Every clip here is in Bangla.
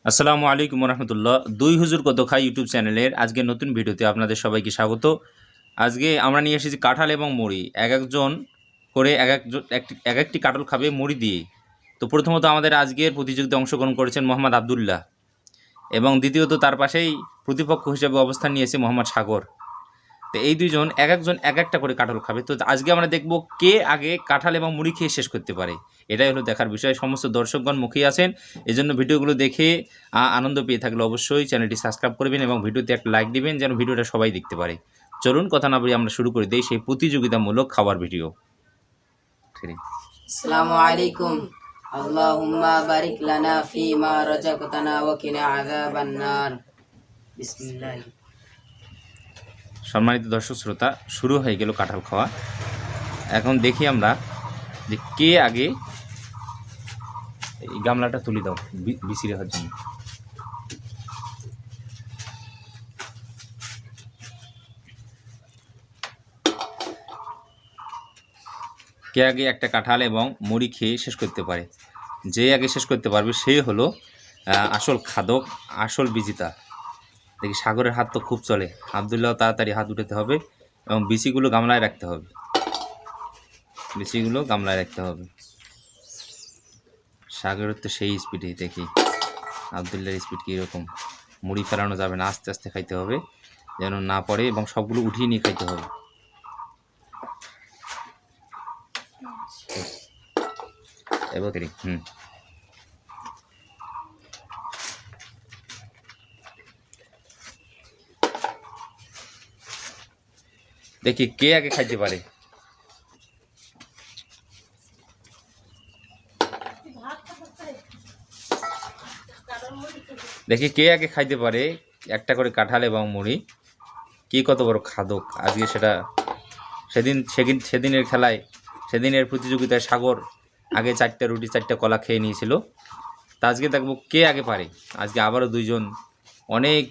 আসসালামু আলাইকুম রহমতুল্লাহ। দুই হুজুর কত খাই ইউটিউব চ্যানেলের আজকে নতুন ভিডিওতে আপনাদের সবাইকে স্বাগত। আজকে আমরা নিয়ে এসেছি কাঁঠাল এবং মুড়ি, এক একজন করে এক একটি কাঁঠাল খাবে মুড়ি দিয়ে। তো প্রথমত আমাদের আজকের প্রতিযোগিতায় অংশগ্রহণ করেছেন মোহাম্মদ আবদুল্লাহ, এবং দ্বিতীয়ত তার পাশেই প্রতিপক্ষ হিসেবে অবস্থান নিয়েছে মোহাম্মদ সাগর। তো এই দুইজন এক একজন এক একটা করে কাঁঠাল খাবে। তো আজকে আমরা দেখব কে আগে কাঁঠাল এবং মুড়ি খেয়ে শেষ করতে পারে, এটাই হলো দেখার বিষয়। সমস্ত দর্শকগণ মুখিয়ে আছেন, এজন্য ভিডিওগুলো দেখে আনন্দ পেয়ে থাকলে অবশ্যই চ্যানেলটি সাবস্ক্রাইব করবেন এবং ভিডিওতে একটা লাইক দিবেন যেন ভিডিওটা সবাই দেখতে পারে। চলুন কথা না বলে আমরা শুরু করে দিই সেই প্রতিযোগিতামূলক খাবার ভিডিও। আসসালামু আলাইকুম। আল্লাহুম্মা বারিক লানা ফীমা রাযাকতানা ওয়া কিনা আযাবান নার। বিসমিল্লাহ। সম্মানিত দর্শক শ্রোতা, শুরু হয়ে গেল কাঁঠাল খাওয়া। এখন দেখি আমরা যে কে আগে। এই গামলাটা তুলে দাও বিসি রাখার জন্য। কে আগে একটা কাঁঠাল এবং মুড়ি খেয়ে শেষ করতে পারে, যে আগে শেষ করতে পারবে সে হলো আসল খাদক, আসল বিজেতা। দেখি সাগরের হাত তো খুব চলে, আবদুল্লাহ তাড়াতাড়ি হাত উঠাতে হবে এবং বিচিগুলো গামলায় রাখতে হবে, বিচিগুলো গামলায় রাখতে হবে। সাগরের তো সেই স্পিডে, দেখি আবদুল্লাহর স্পিড কীরকম। মুড়ি ফেলানো যাবে না, আস্তে আস্তে খাইতে হবে যেন না পড়ে, এবং সবগুলো উঠিয়ে নিয়ে খাইতে হবে। এবার দেখি কে আগে খাইতে পারে। দেখি কে আগে খাইতে পারে একটা করে কাঁঠাল এবং মুড়ি। কি কত বড় খাদক আজকে, সেটা সেদিনের খেলায়, সেদিনের প্রতিযোগিতায় সাগর আগে 4টা রুটি 4টা কলা খেয়ে নিয়েছিল। তা আজকে দেখবো কে আগে পারে। আজকে আবারও দুইজন, অনেক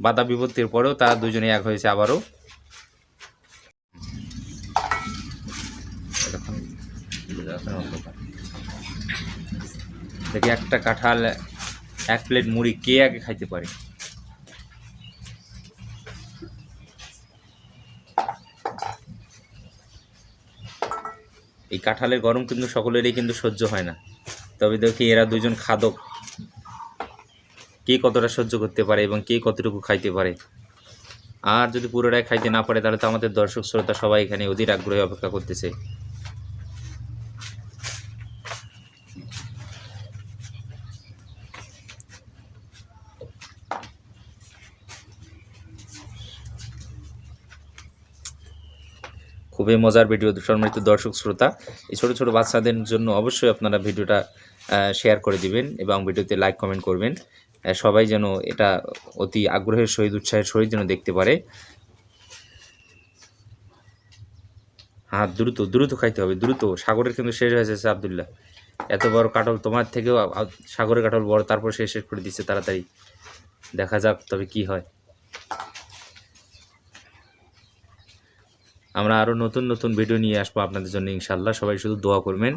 বাধা বিপত্তির পরেও তারা দুজনে এক হয়েছে আবারও। দেখি একটা কাঁঠাল, 1 প্লেট মুড়ি কে আগে খাইতে পারে। এই কাঁঠালের গরম কিন্তু সকলেরই কিন্তু সহ্য হয় না, তবে দেখি এরা দুজন খাদক কে কতটা সহ্য করতে পারে এবং কে কতটুকু খাইতে পারে। আর যদি পুরোটাই খাইতে না পারে তাহলে তো আমাদের দর্শক শ্রোতা সবাই এখানে অধীর আগ্রহে অপেক্ষা করতেছে। খুবই মজার ভিডিও সম্মানিত দর্শক শ্রোতা। এই ছোটো ছোটো বাচ্চাদের জন্য অবশ্যই আপনারা ভিডিওটা শেয়ার করে দিবেন এবং ভিডিওতে লাইক কমেন্ট করবেন, সবাই যেন এটা অতি আগ্রহের সহিত উৎসাহের সহিত যেন দেখতে পারে। হ্যাঁ, দ্রুত দ্রুত খাইতে হবে, দ্রুত। সাগরের কিন্তু শেষ হয়ে যাচ্ছে আবদুল্লাহ, এত বড় কাঁঠাল তোমার থেকেও সাগরের কাঁঠাল বড়, তারপর সে শেষ করে দিচ্ছে তাড়াতাড়ি। দেখা যাক তবে কি হয়। আমরা আরও নতুন নতুন ভিডিও নিয়ে আসবো আপনাদের জন্য ইনশাল্লাহ। সবাই শুধু দোয়া করবেন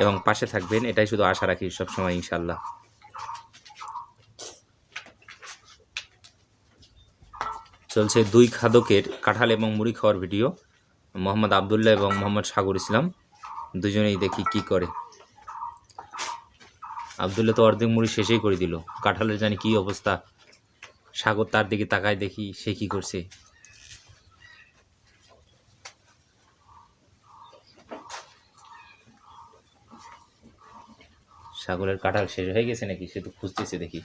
এবং পাশে থাকবেন, এটাই শুধু আশা রাখি সবসময় ইনশাল্লাহ। চলছে দুই খাদকের কাঁঠাল এবং মুড়ি খাওয়ার ভিডিও, মোহাম্মদ আবদুল্লাহ এবং মোহাম্মদ সাগর ইসলাম দুজনেই। দেখি কি করে। আবদুল্লাহ তো অর্ধেক মুড়ি শেষেই করে দিল, কাঁঠালের জানি কি অবস্থা। সাগর তার দিকে তাকায়, দেখি সে কি করছে। সাগরের কাঁঠাল শেষ হয়ে গেছে নাকি, সে তো খুঁজতেছে। দেখি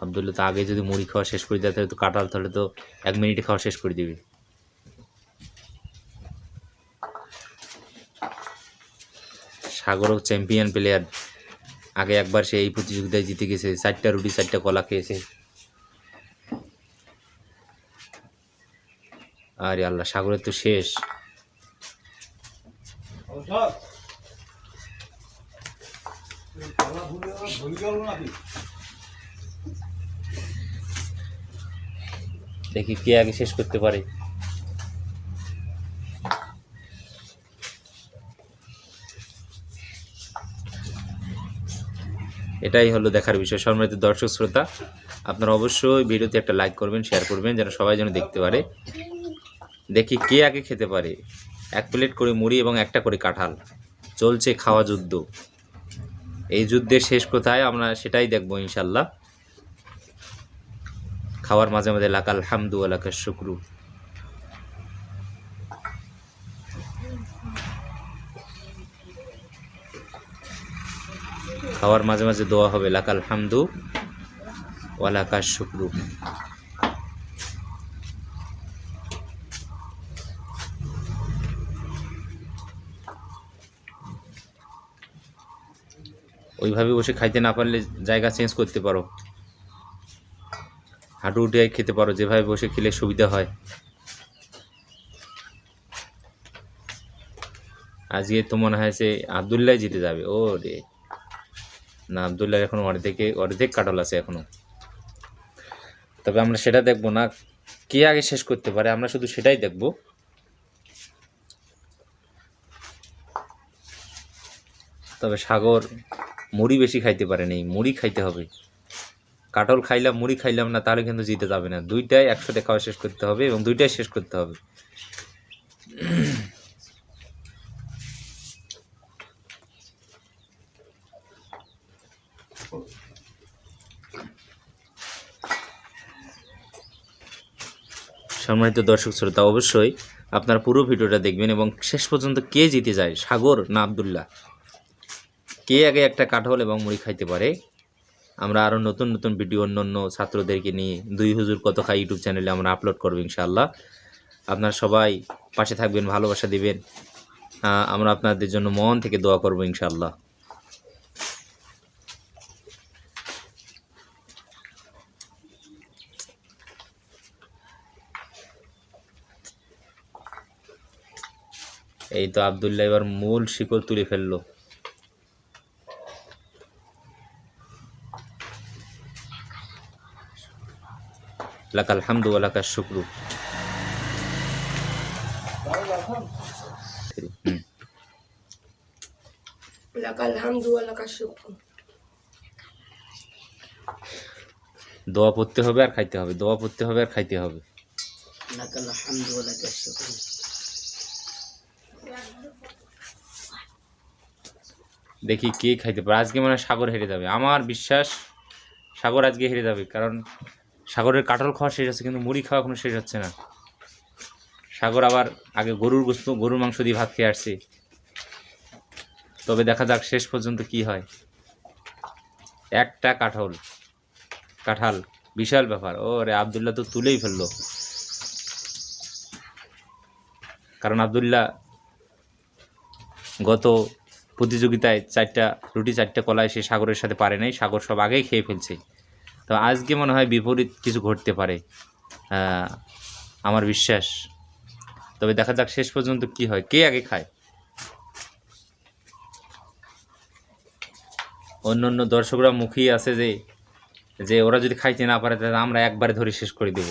আবদুল্লাহ তো আগে যদি মুড়ি খাওয়া শেষ করে দেয় তাহলে তো কাঁঠাল তাহলে তো 1 মিনিটে খাওয়া শেষ করে দিবে। সাগরও চ্যাম্পিয়ন প্লেয়ার, আগে একবার সে এই প্রতিযোগিতায় জিতে গেছে, 4টা রুটি 4টা কলা খেয়েছে। আরে আল্লাহ, সাগরের তো শেষ। দেখি কে আগে শেষ করতে পারে। এটাই হলো দেখার বিষয়। সম্মানিত দর্শক শ্রোতা, আপনারা অবশ্যই ভিডিওতে একটা লাইক করবেন, শেয়ার করবেন, যেন সবাই যেন দেখতে পারে। দেখি কে আগে খেতে পারে। 1 প্লেট করে মুড়ি এবং একটা করে কাঁঠাল, চলছে খাওয়া যুদ্ধ। এই যুদ্ধের শেষ কোথায় আমরা সেটাই দেখবো ইনশাল্লাহ। খাওয়ার মাঝে মাঝে লাকাল হামদু ওয়া লাকাশ শুকরু। খাওয়ার মাঝে মাঝে দোয়া হবে লাকাল হামদু ওয়া লাকাশ শুকরু। ওইভাবে বসে খাইতে না পারলে জায়গা চেঞ্জ করতে পারো, হাঁটু উঠে খেতে পারো, যেভাবে বসে খেলে সুবিধা হয়। আজকে তো মনে হয় যে আবদুল্লাহ জিতে যাবে। ও রে না, আবদুল্লাহ এখন অর্ধেক কাটল আছে এখনো। তবে আমরা সেটা দেখবো না কে আগে শেষ করতে পারে, আমরা শুধু সেটাই দেখব। তবে সাগর মুড়ি বেশি খাইতে পারে নেই, মুড়ি খাইতে হবে। কাটল খাইলাম, মুড়ি খাইলাম না, তাহলে কিন্তু জিতে যাবে না। দুইটাই একসাথে খাওয়া শেষ করতে হবে এবং দুইটাই শেষ করতে হবে। সম্মানিত দর্শক শ্রোতা, অবশ্যই আপনারা পুরো ভিডিওটা দেখবেন এবং শেষ পর্যন্ত কে জিতে যায়, সাগর না আবদুল্লাহ, কে আগে একটা কাঁঠাল এবং মুড়ি খাইতে পারে। আমরা আরও নতুন নতুন ভিডিও অন্য ছাত্রদেরকে নিয়ে 2 হুজুর কত খাই ইউটিউব চ্যানেলে আমরা আপলোড করবো ইনশাআল্লাহ। আপনারা সবাই পাশে থাকবেন, ভালোবাসা দিবেন। আমরা আপনাদের জন্য মন থেকে দোয়া করবো ইনশাআল্লাহ। এই তো আবদুল্লাহ এবার মূল শিকড় তুলে ফেললো। লাকাল হামদু ওয়া লাকাশ শুকরু। লাকাল হামদু ওয়া লাকাশ শুকরু। দোয়া পড়তে হবে আর খাইতে হবে, দোয়া পড়তে হবে আর খাইতে হবে। লাকাল হামদু ওয়া লাকাশ শুকরু। দেখি কে খাইতে পারে। আজকে মানে সাগর হেরে যাবে, আমার বিশ্বাস সাগর আজকে হেরে যাবে। কারণ সাগরের কাঁঠাল খাওয়া শেষ হচ্ছে কিন্তু মুড়ি খাওয়া এখনো শেষ হচ্ছে না। সাগর আবার আগে গরুর মাংস দিয়ে ভাত খেয়ে আসছে। তবে দেখা যাক শেষ পর্যন্ত কি হয়। একটা কাঁঠাল বিশাল ব্যাপার। ও রে, আবদুল্লাহ তো তুলেই ফেললো। কারণ আবদুল্লাহ গত প্রতিযোগিতায় 4টা রুটি 4টা কলাই সে সাগরের সাথে পারে নাই, সাগর সব আগেই খেয়ে ফেলছে। তো আজকে মনে হয় বিপরীত কিছু ঘটতে পারে, আমার বিশ্বাস। তবে দেখা যাক শেষ পর্যন্ত কি হয়, কে আগে খায়। অন্য দর্শকরা মুখিয়ে আছে যে ওরা যদি খাইতে না পারে তাহলে আমরা একবারে ধরে শেষ করে দেব।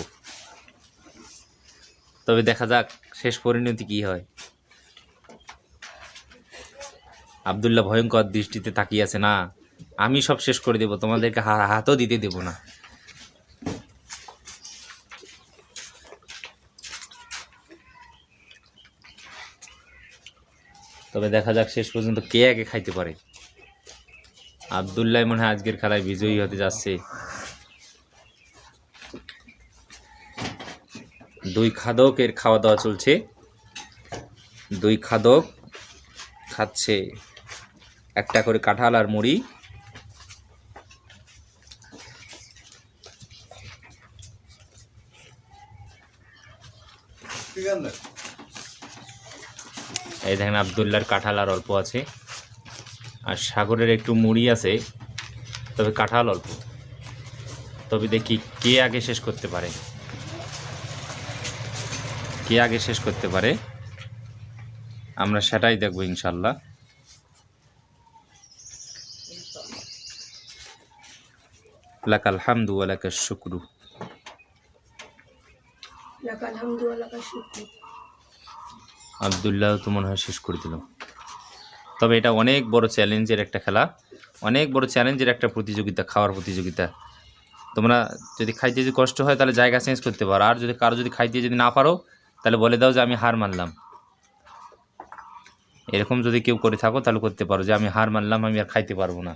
তবে দেখা যাক শেষ পরিণতি কি হয়। আবদুল্লাহ ভয়ঙ্কর দৃষ্টিতে তাকিয়ে আছে, না আমি সব শেষ করে দেব, তোমাদেরকে হাতও দিতে দেব না। তবে দেখা যাক শেষ পর্যন্ত কে আগে খাইতে পারে। আবদুল্লাহ মনে হয় আজকের খেলায় বিজয়ী হতে যাচ্ছে। 2 খাদকের খাওয়া দাওয়া চলছে। 2 খাদক খাচ্ছে একটা করে কাঁঠাল আর মুড়ি। এই দেখেন আবদুল্লাহর কাঁঠাল আর অল্প আছে, আর সাগরের একটু মুড়ি আছে, তবে কাঁঠাল অল্প। তবে দেখি কে আগে শেষ করতে পারে, কে আগে শেষ করতে পারে, আমরা সেটাই দেখব ইনশাল্লাহ। লাকাল হামদু ওয়া লাকাশ শুকরু। লাকাল হামদু ওয়া লাকাশ শুকরু। আবদুল্লাহ তো মনে হয় শেষ করে দিল। তবে এটা অনেক বড় চ্যালেঞ্জের একটা খেলা। অনেক বড় চ্যালেঞ্জের একটা প্রতিযোগিতা, খাওয়ার প্রতিযোগিতা। তোমরা যদি খাইতে যদি কষ্ট হয় তাহলে জায়গা চেঞ্জ করতে পারো, আর যদি কারো যদি খাইতে যদি না পারো তাহলে বলে দাও যে আমি হার মানলাম। এরকম যদি কেউ করে থাকো তাহলে করতে পারো যে আমি হার মানলাম, আমি আর খাইতে পারবো না।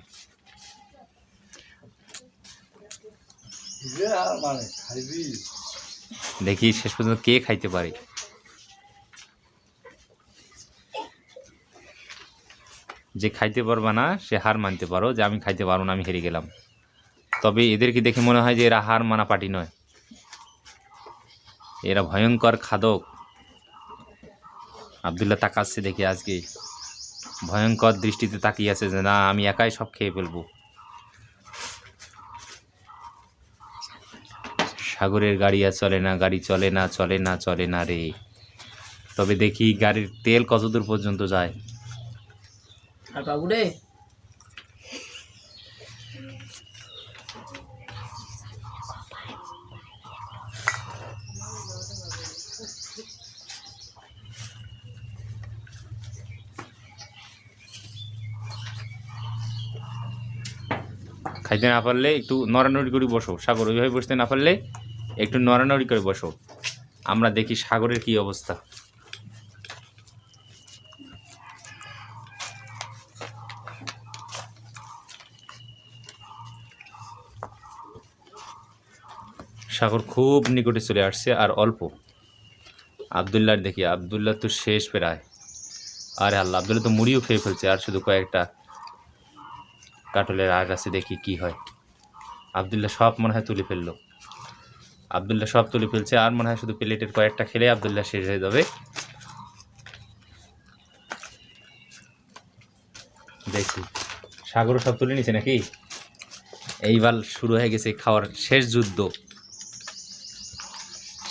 দেখি শেষ পর্যন্ত কে খাইতে পারে। যে খাইতে পারবা না সে হার মানতে পারো যে আমি খাইতে পারবো না, আমি হেরে গেলাম। তবে এদেরকে দেখে মনে হয় যে এরা হার মানা পার্টি নয়, এরা ভয়ঙ্কর খাদক। আব্দুল্লাহ তাকাচ্ছে দেখি আজকে ভয়ঙ্কর দৃষ্টিতে তাকিয়ে আছে যে না আমি একাই সব খেয়ে ফেলবো। সাগরের গাড়ি আর চলে না, গাড়ি চলে না, চলে না, চলে না রে। তবে দেখি গাড়ির তেল কতদূর পর্যন্ত যায়। আর বাবু রে, খাইতে না পারলে একটু নড়ানড়ি করে বসো। সাগর ওইভাবে বসতে না পারলে একটু নড়ানড়ি করে বসো। আমরা দেখি সাগরের কি অবস্থা। সাগর খুব নিকটে চলে আসছে আর অল্প। আবদুল্লাহর দেখি, আবদুল্লাহ তো শেষ প্রায়। আরে আল্লাহ, আবদুল্লাহ তো মুড়িও খেয়ে ফেলছে, আর শুধু কয়েকটা কাটলের আগ আছে, দেখি কি হয়। আবদুল্লাহ সব মনে হয় তুলে ফেললো, আবদুল্লাহ সব তুলে ফেলছে। আর মনে হয় শুধু প্লেটের কয়েকটা খেলে আবদুল্লাহ শেষ হয়ে যাবে। দেখি সাগরও সব তুলে নিছে নাকি। এইবার শুরু হয়ে গেছে খাওয়ার শেষ যুদ্ধ,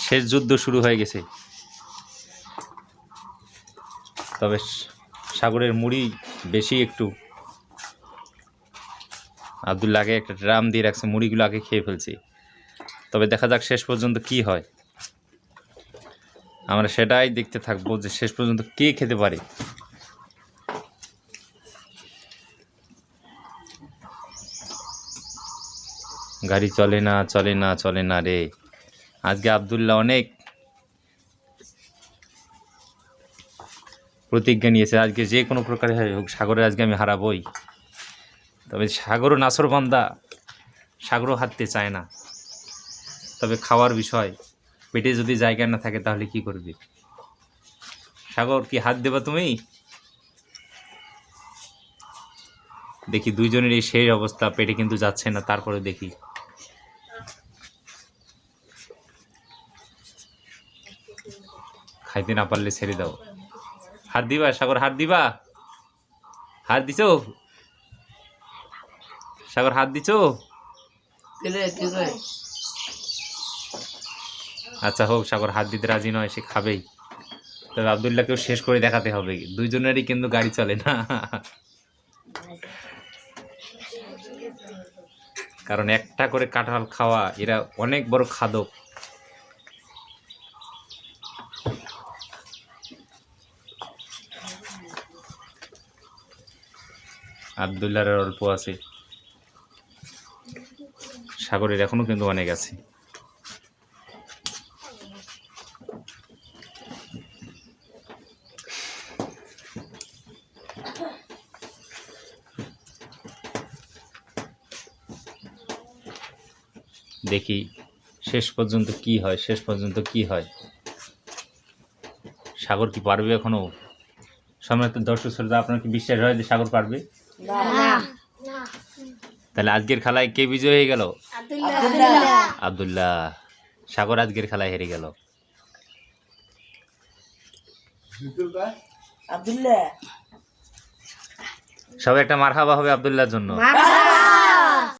শেষ যুদ্ধ শুরু হয়ে গেছে। তবে সাগরের মুড়ি বেশি একটু। আবদুল্লাহ আগে একটা ড্রাম দিয়ে রাখছে, মুড়িগুলো আগে খেয়ে ফেলছে। তবে দেখা যাক শেষ পর্যন্ত কি হয়। আমরা সেটাই দেখতে থাকবো যে শেষ পর্যন্ত কে খেতে পারে। গাড়ি চলে না, চলে না, চলে না রে। আজকে আবদুল্লাহ অনেক প্রতিজ্ঞা নিয়েছে, আজকে যে কোনো প্রকারে হোক সাগরের আজকে আমি হারাবই। তবে সাগরও নাসর বান্দা, সাগরও হারতে চায় না। তবে খাওয়ার বিষয়, পেটে যদি জায়গা না থাকে তাহলে কি করবে। সাগর কি হাত দেবা তুমি? দেখি দুইজনের এই সেই অবস্থা, পেটে কিন্তু যাচ্ছে না। তারপরে দেখি খাইতে না পারলে ছেড়ে দাও। হাত দিবা সাগর, হাত দিবা? হাত দিছো সাগর, হাত দিছো? আচ্ছা হোক, সাগর হাত দিতে রাজি নয়, সে খাবেই। তবে আবদুল্লাহকেও শেষ করে দেখাতে হবে। দুইজনেরই কিন্তু গাড়ি চলে না, কারণ একটা করে কাঁঠাল খাওয়া, এরা অনেক বড় খাদক। আবদুল্লাহর অল্প আছে, সাগরের এখনো কিন্তু অনেক আছে। দেখি শেষ পর্যন্ত কি হয়, শেষ পর্যন্ত কি হয়। সাগর কি পারবে এখনো? সম্মানিত দর্শক শ্রোতা, আপনার কি বিশ্বাস হয় যে সাগর পারবে? তাহলে আজকের খেলায় কে বিজয় হয়ে গেল? আবদুল্লাহ। সাগর আজকের খেলায় হেরে গেল। সবাই একটা মারহাবা হবে আবদুল্লাহর জন্য।